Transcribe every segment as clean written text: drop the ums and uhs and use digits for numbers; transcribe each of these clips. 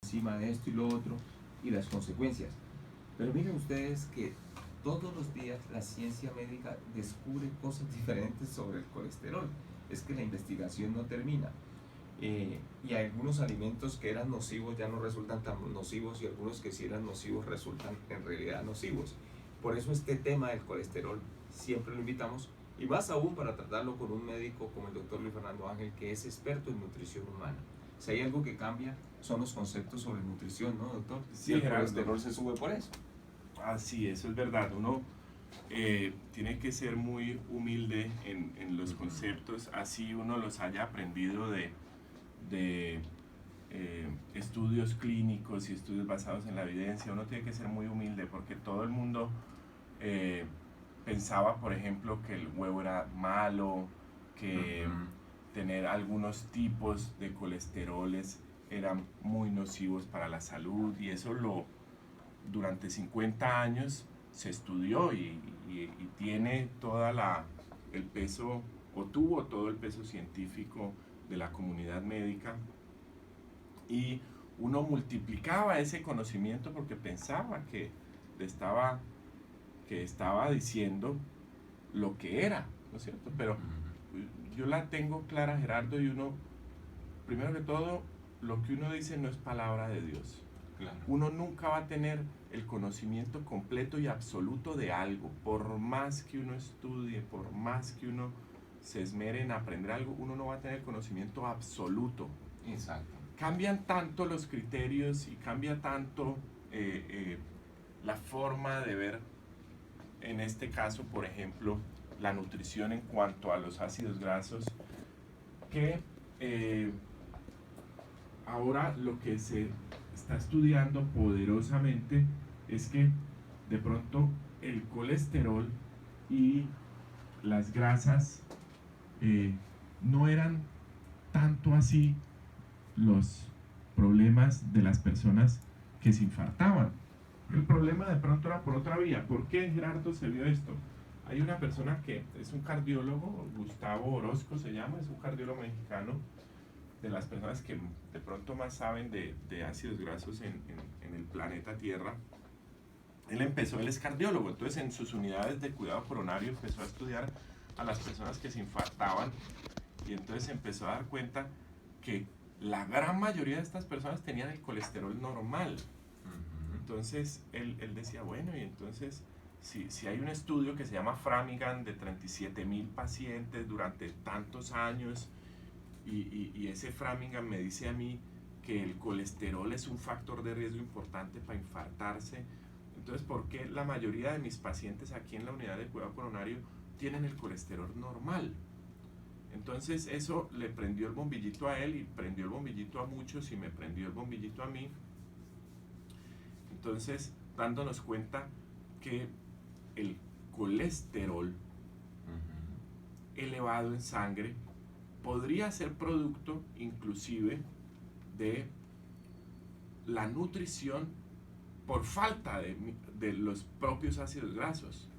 encima de esto y lo otro y las consecuencias. Pero miren ustedes que todos los días la ciencia médica descubre cosas diferentes sobre el colesterol. Es que la investigación no termina. Y algunos alimentos que eran nocivos ya no resultan tan nocivos y algunos que sí eran nocivos resultan en realidad nocivos. Por eso este tema del colesterol siempre lo invitamos y más aún para tratarlo con un médico como el doctor Luis Fernando Ángel, que es experto en nutrición humana. Si hay algo que cambia son los conceptos sobre nutrición, ¿no, doctor? Sí, y el Gerardo. colesterol se sube por eso. Sí, eso es verdad. Uno tiene que ser muy humilde en los conceptos, así uno los haya aprendido de estudios clínicos y estudios basados en la evidencia. Uno tiene que ser muy humilde porque todo el mundo pensaba, por ejemplo, que el huevo era malo, que tener algunos tipos de colesteroles eran muy nocivos para la salud, y eso durante 50 años se estudió y tiene el peso, o tuvo todo el peso científico de la comunidad médica, y uno multiplicaba ese conocimiento porque pensaba que estaba diciendo lo que era, ¿no es cierto? Pero yo la tengo clara, Gerardo, y primero que todo, lo que uno dice no es palabra de Dios. Claro. Uno nunca va a tener el conocimiento completo y absoluto de algo. Por más que uno estudie, por más que uno se esmere en aprender algo, uno no va a tener conocimiento absoluto. Exacto. Cambian tanto los criterios y cambia tanto la forma de ver, en este caso, por ejemplo, la nutrición en cuanto a los ácidos grasos, que ahora lo que se está estudiando poderosamente es que de pronto el colesterol y las grasas no eran tanto así los problemas de las personas que se infartaban. El problema de pronto era por otra vía. ¿Por qué, Gerardo, se vio esto? Hay una persona que es un cardiólogo, Gustavo Orozco se llama, es un cardiólogo mexicano, de las personas que de pronto más saben de ácidos grasos en el planeta Tierra. Él es cardiólogo, entonces en sus unidades de cuidado coronario empezó a estudiar a las personas que se infartaban, y entonces empezó a dar cuenta que la gran mayoría de estas personas tenían el colesterol normal. Entonces él decía, bueno, y entonces si hay un estudio que se llama Framingham de 37,000 pacientes durante tantos años, y ese Framingham me dice a mí que el colesterol es un factor de riesgo importante para infartarse, entonces ¿por qué la mayoría de mis pacientes aquí en la unidad de cuidado coronario tienen el colesterol normal? Entonces eso le prendió el bombillito a él, y prendió el bombillito a muchos, y me prendió el bombillito a mí. Entonces, dándonos cuenta que el colesterol elevado en sangre podría ser producto inclusive de la nutrición por falta de los propios ácidos grasos.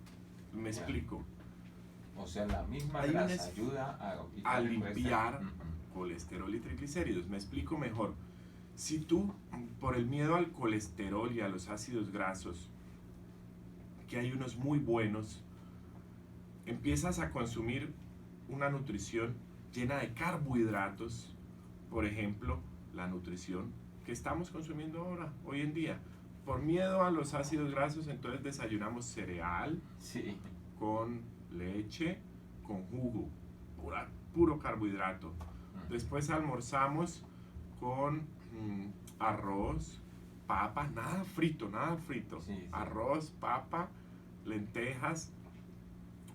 ¿Me explico? O sea, la misma grasa ayuda a limpiar colesterol y triglicéridos. Me explico mejor. Si tú, por el miedo al colesterol y a los ácidos grasos, que hay unos muy buenos, empiezas a consumir una nutrición llena de carbohidratos, por ejemplo, la nutrición que estamos consumiendo ahora, hoy en día, por miedo a los ácidos grasos, entonces desayunamos cereal, sí, con leche, con jugo, puro carbohidrato. Después almorzamos con arroz, papa, nada frito, sí, sí. arroz, papa, lentejas,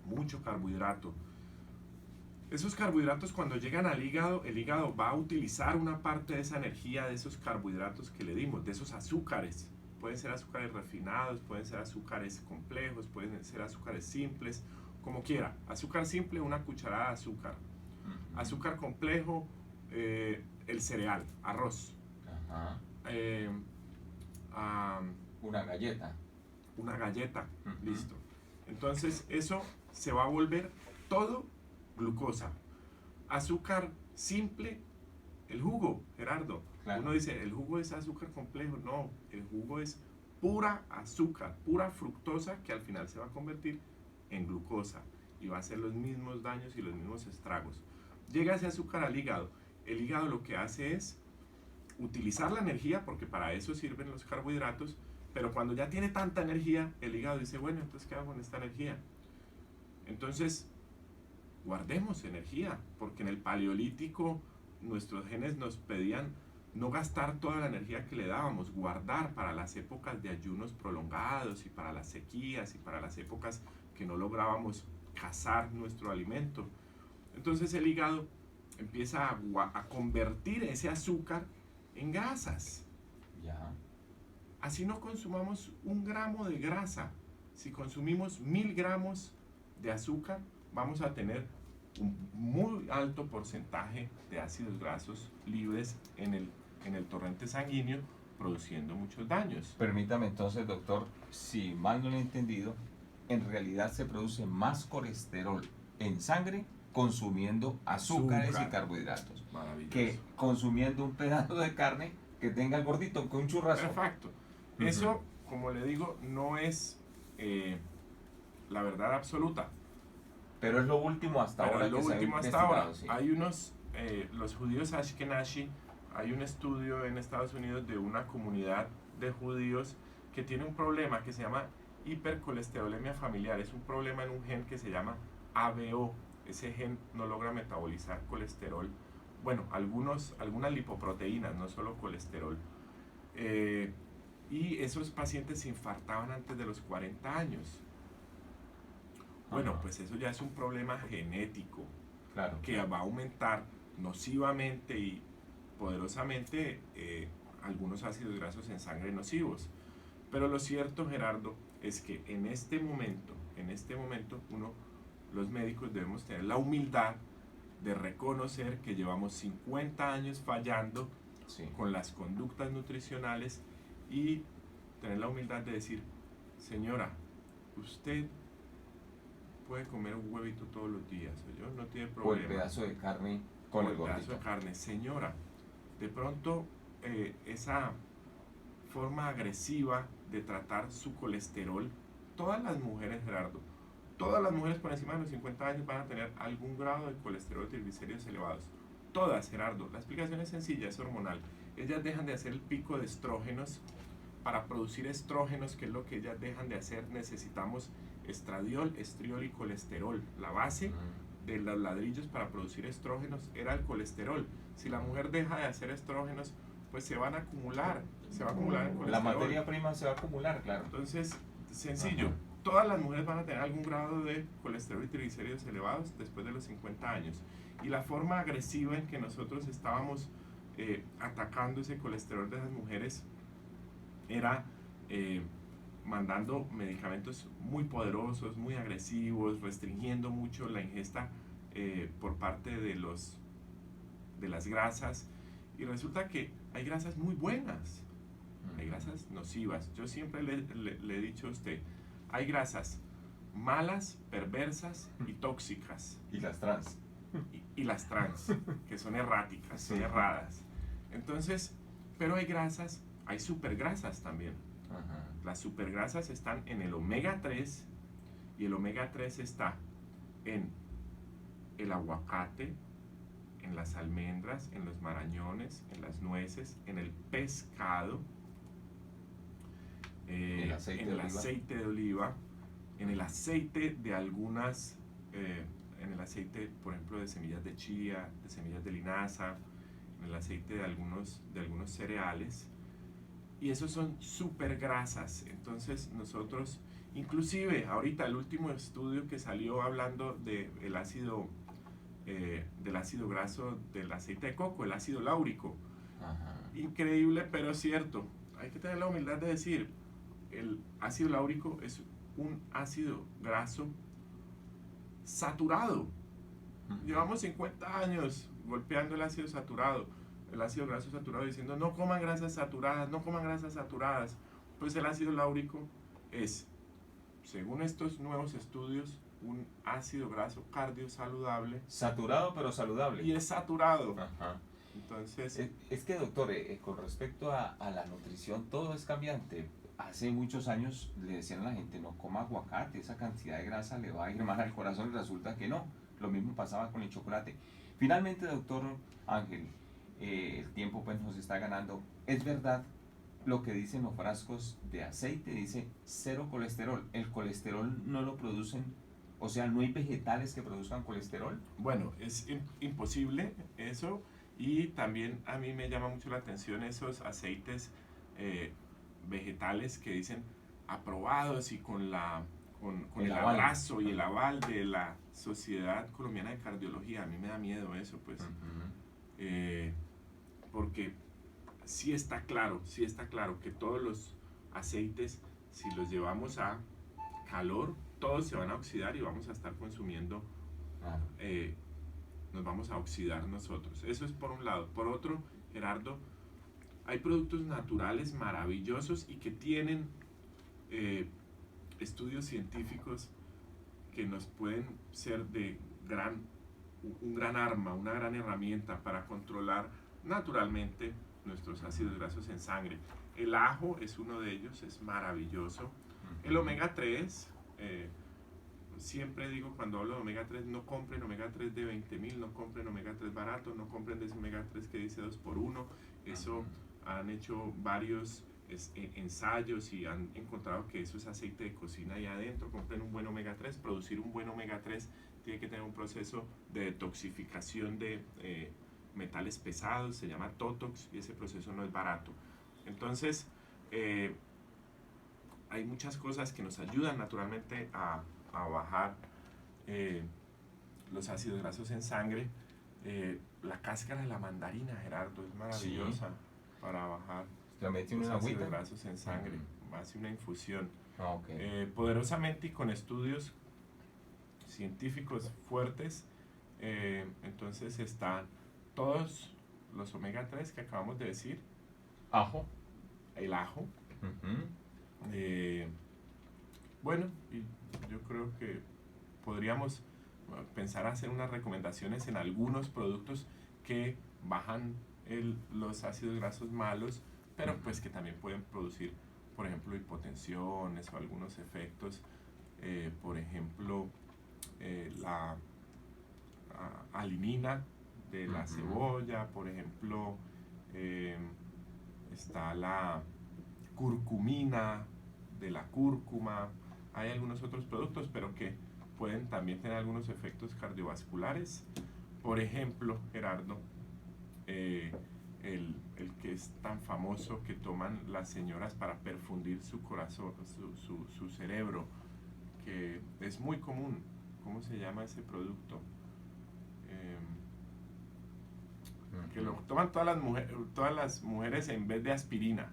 mucho carbohidrato. Esos carbohidratos, cuando llegan al hígado, el hígado va a utilizar una parte de esa energía, de esos carbohidratos que le dimos, de esos azúcares. Pueden ser azúcares refinados, pueden ser azúcares complejos, pueden ser azúcares simples, como quiera. Azúcar simple, una cucharada de azúcar. Azúcar complejo, el cereal, arroz. Una galleta. Una galleta, listo. Entonces eso se va a volver todo glucosa. Azúcar simple, el jugo, Gerardo. Claro. Uno dice, el jugo es azúcar complejo. No, el jugo es pura azúcar, pura fructosa que al final se va a convertir en glucosa y va a hacer los mismos daños y los mismos estragos. Llega ese azúcar al hígado. El hígado lo que hace es utilizar la energía, porque para eso sirven los carbohidratos, pero cuando ya tiene tanta energía, el hígado dice, bueno, entonces ¿qué hago con esta energía? Entonces, guardemos energía, porque en el paleolítico nuestros genes nos pedían no gastar toda la energía que le dábamos, guardar para las épocas de ayunos prolongados y para las sequías y para las épocas que no lográbamos cazar nuestro alimento. Entonces el hígado empieza a convertir ese azúcar en grasas. Ya. Así no consumamos 1 gramo de grasa. Si consumimos 1000 gramos de azúcar, vamos a tener un muy alto porcentaje de ácidos grasos libres en el torrente sanguíneo, produciendo muchos daños. Permítame entonces, doctor, si mal no lo he entendido, en realidad se produce más colesterol en sangre consumiendo azúcares y carbohidratos que consumiendo un pedazo de carne que tenga el gordito con un churrasco. Perfecto. Eso, como le digo, no es la verdad absoluta. Pero es lo último hasta ahora. Lo que último se ha hasta ahora. sí. Hay unos, los judíos Ashkenazi, hay un estudio en Estados Unidos de una comunidad de judíos que tiene un problema que se llama hipercolesterolemia familiar. Es un problema en un gen que se llama ABO. Ese gen no logra metabolizar colesterol. Bueno, algunas lipoproteínas, no solo colesterol. Y esos pacientes se infartaban antes de los 40 años. Bueno, pues eso ya es un problema genético, claro, que va a aumentar nocivamente y poderosamente algunos ácidos grasos en sangre nocivos. Pero lo cierto, Gerardo, es que en este momento, los médicos debemos tener la humildad de reconocer que llevamos 50 años fallando con las conductas nutricionales y tener la humildad de decir, señora, usted puede comer un huevito todos los días, ¿oyó? No tiene problema. O el pedazo de carne con el gordito. Pedazo de carne. Señora, de pronto esa forma agresiva de tratar su colesterol, todas las mujeres, Gerardo, todas las mujeres por encima de los 50 años van a tener algún grado de colesterol y triglicéridos elevados. Todas, Gerardo. La explicación es sencilla, es hormonal. Ellas dejan de hacer el pico de estrógenos. Para producir estrógenos, que es lo que ellas dejan de hacer, necesitamos estradiol, estriol y colesterol. La base de los ladrillos para producir estrógenos era el colesterol. Si la mujer deja de hacer estrógenos, pues se van a acumular, se va a acumular el colesterol. La materia prima se va a acumular, claro. Entonces, sencillo, todas las mujeres van a tener algún grado de colesterol y triglicéridos elevados después de los 50 años. Y la forma agresiva en que nosotros estábamos atacando ese colesterol de las mujeres era mandando medicamentos muy poderosos, muy agresivos, restringiendo mucho la ingesta por parte de las grasas. Y resulta que hay grasas muy buenas, hay grasas nocivas. Yo siempre le he dicho a usted, hay grasas malas, perversas y tóxicas. Y las trans. Y las trans, que son erráticas, son erradas. Entonces, pero hay grasas, hay supergrasas también. Las supergrasas están en el omega 3 y el omega 3 está en el aguacate, en las almendras, en los marañones, en las nueces, en el pescado, en el aceite de oliva, en el aceite de algunas, en el aceite, por ejemplo, de semillas de chía, de semillas de linaza, en el aceite de algunos cereales. Y esos son super grasas. Entonces nosotros, inclusive ahorita el último estudio que salió hablando del ácido graso del aceite de coco, el ácido láurico. Increíble, pero cierto. Hay que tener la humildad de decir, el ácido láurico es un ácido graso saturado. Llevamos 50 años golpeando el ácido saturado, el ácido graso saturado, diciendo no coman grasas saturadas, no coman grasas saturadas. Pues el ácido láurico es, según estos nuevos estudios, un ácido graso cardiosaludable. Saturado pero saludable. Y es saturado. Entonces, Es que, doctor, con respecto a la nutrición, todo es cambiante. Hace muchos años le decían a la gente, no coma aguacate, esa cantidad de grasa le va a ir mal al corazón, y resulta que no. Lo mismo pasaba con el chocolate. Finalmente, doctor Ángel, el tiempo pues nos está ganando. Es verdad lo que dicen los frascos de aceite, dice cero colesterol. El colesterol no lo producen, o sea, no hay vegetales que produzcan colesterol. bueno, es imposible eso, y también a mí me llama mucho la atención esos aceites eh, vegetales que dicen aprobados y con El el aval. abrazo y el aval de la Sociedad Colombiana de Cardiología. A mí me da miedo eso, pues, eh, porque sí está claro que todos los aceites, si los llevamos a calor, todos se van a oxidar y vamos a estar consumiendo, Claro. nos vamos a oxidar nosotros. Eso es por un lado. Por otro, Gerardo, hay productos naturales maravillosos y que tienen estudios científicos que nos pueden ser de un gran arma, una gran herramienta para controlar naturalmente nuestros ácidos grasos en sangre. El ajo es uno de ellos, es maravilloso. El omega 3, siempre digo cuando hablo de omega 3, no compren omega 3 de 20.000, no compren omega 3 barato, no compren de ese omega 3 que dice 2x1. Eso han hecho varios ensayos y han encontrado que eso es aceite de cocina ahí adentro. Compren un buen omega 3. Producir un buen omega 3 tiene que tener un proceso de detoxificación de metales pesados, se llama TOTOX, y ese proceso no es barato. Entonces, hay muchas cosas que nos ayudan naturalmente a bajar los ácidos grasos en sangre. La cáscara de la mandarina, Gerardo, es maravillosa para bajar los ácidos grasos en sangre. Hace una infusión. Poderosamente y con estudios científicos fuertes. Entonces están todos los omega 3 que acabamos de decir. Ajo. El ajo. Bueno, y yo creo que podríamos pensar hacer unas recomendaciones en algunos productos que bajan los ácidos grasos malos, pero pues que también pueden producir, por ejemplo, hipotensiones o algunos efectos, por ejemplo, la alinina de la cebolla, por ejemplo, está la curcumina de la cúrcuma. Hay algunos otros productos, pero que pueden también tener algunos efectos cardiovasculares. Por ejemplo, Gerardo, el que es tan famoso que toman las señoras para perfundir su corazón, su cerebro, que es muy común. ¿Cómo se llama ese producto? Que lo toman todas las mujeres en vez de aspirina.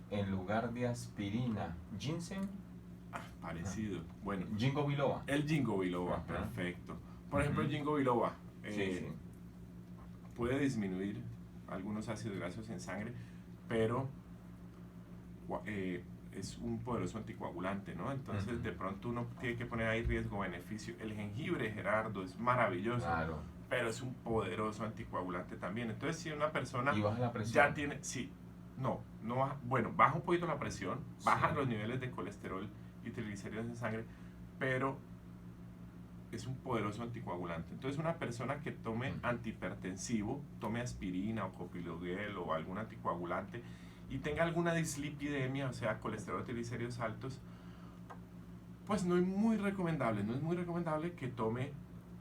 En lugar de aspirina, ginseng. Parecido. Bueno, Ginkgo biloba. El ginkgo biloba, perfecto. Por ejemplo, el ginkgo biloba puede disminuir algunos ácidos grasos en sangre, pero es un poderoso anticoagulante, ¿no? Entonces, de pronto uno tiene que poner ahí riesgo-beneficio. El jengibre, Gerardo, es maravilloso, pero es un poderoso anticoagulante también. Entonces, si una persona ¿Y baja la presión? ya tiene, no baja, bueno, baja un poquito la presión, baja los niveles de colesterol y triglicéridos en sangre, pero es un poderoso anticoagulante. Entonces, una persona que tome antihipertensivo, tome aspirina o clopidogrel o algún anticoagulante y tenga alguna dislipidemia, o sea, colesterol y triglicéridos altos, pues no es muy recomendable que tome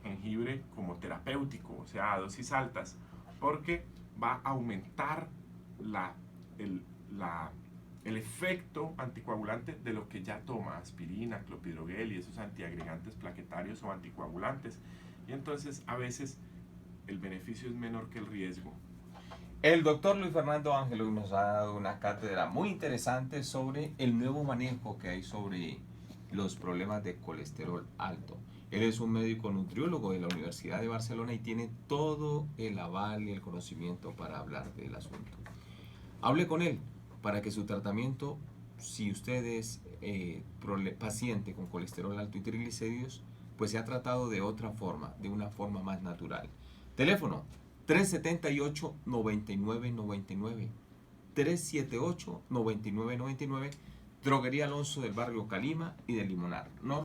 jengibre como terapéutico, o sea, a dosis altas, porque va a aumentar el efecto anticoagulante de lo que ya toma, aspirina, clopidogrel y esos antiagregantes plaquetarios o anticoagulantes. Y entonces a veces el beneficio es menor que el riesgo. El doctor Luis Fernando Ángel nos ha dado una cátedra muy interesante sobre el nuevo manejo que hay sobre los problemas de colesterol alto. Él es un médico nutriólogo de la Universidad de Barcelona y tiene todo el aval y el conocimiento para hablar del asunto. Hable con él para que su tratamiento, si usted es paciente con colesterol alto y triglicéridos, pues se ha tratado de otra forma, de una forma más natural. Teléfono 378-9999. 378-9999. Droguería Alonso del barrio Calima y de Limonar. No